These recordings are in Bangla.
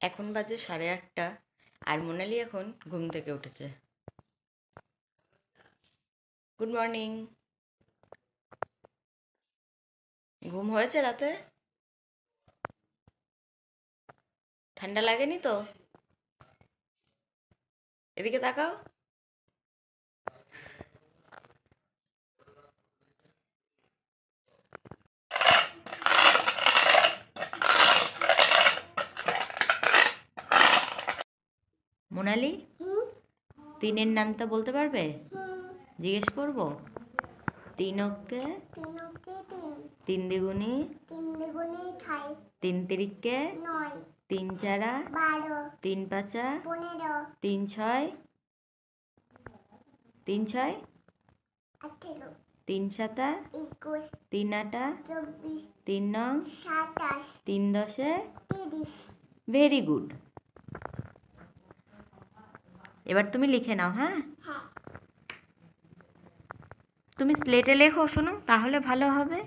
এখন বাজে 8:30 আর মোনালি এখন ঘুম থেকে উঠেছে। Good morning. ঘুম হয়েছে রাতে? ঠান্ডা লাগেনি তো? এদিকে তাকাও। মোনালি, 3-এর নামটা বলতে পারবে? জিজ্ঞেস করব। 3 অক্ষে 3 দ্বিগুণী 3 তিরিকে 3 চারা 3 পাঁচা 3 ছয় 3 ছয় 3 সাতা 3 আটা 3 নং 3 দশে 30। Very good. এবার তুমি লিখে নাও। হ্যাঁ, তুমি স্লেটে লেখো, শোনো তাহলে ভালো হবে।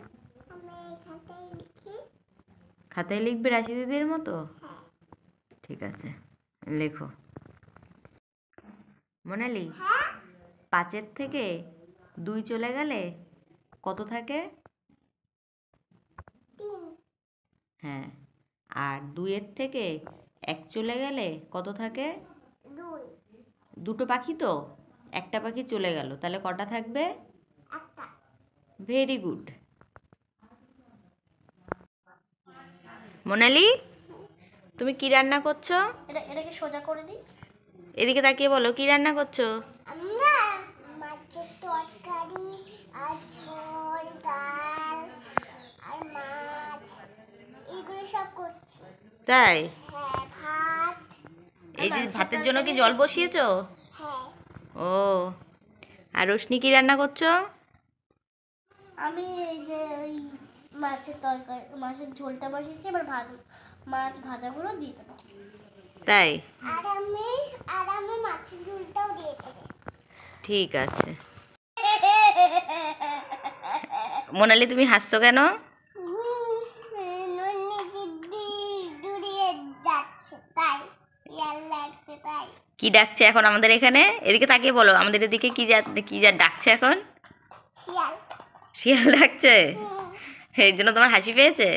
খাতায় লিখবে রাশি দিদির মতো? ঠিক আছে, লেখো। মোনালি, 5-এর থেকে 2 চলে গেলে কত থাকে? 3। হ্যাঁ, আর 2-এর থেকে 1 চলে গেলে কত থাকে? 2। দুটো পাখি তো, একটা পাখি চলে গেল, তাহলে কটা থাকবে? একটা। Very good. মোনালি, তুমি কি রান্না করছো? এটাকে সোজা করে দিই। এদিকে তাকিয়ে বলো, কি রান্না করছো? আমরা মাছের তরকারি আর ঝোল, ডাল আর মাছ এগুলো সব করছি। তাই? হ্যাঁ, ভাত। এই যে ভাতের জন্য কি জল বসিয়েছো? হ্যাঁ। ও, আর রোশনি কি রান্না করছো? আমি এই যে ওই মাছের তরকারি, মাছের ঝোলটা বসিয়েছি, এবার মাছ ভাজাগুলো দিয়ে দেবো। তাই? আর আমি মাছের ঝোলটাও দিয়ে দেবো। ঠিক আছে। মোনালি, তুমি হাসছো কেন? কি ডাকছে এখন আমাদের এখানে? এদিকে তাকিয়ে বলো, আমাদের এদিকে কি যা ডাকছে এখন? শিয়াল। শিয়াল ডাকছে? এই জন্য তোমার হাসি পেয়েছে?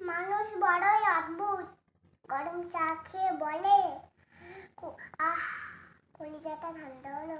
মানুষ বড়ই অদ্ভুত। গরম চা খেয়ে বলে, আহ, কলিজাটা ঠান্ডা হলো।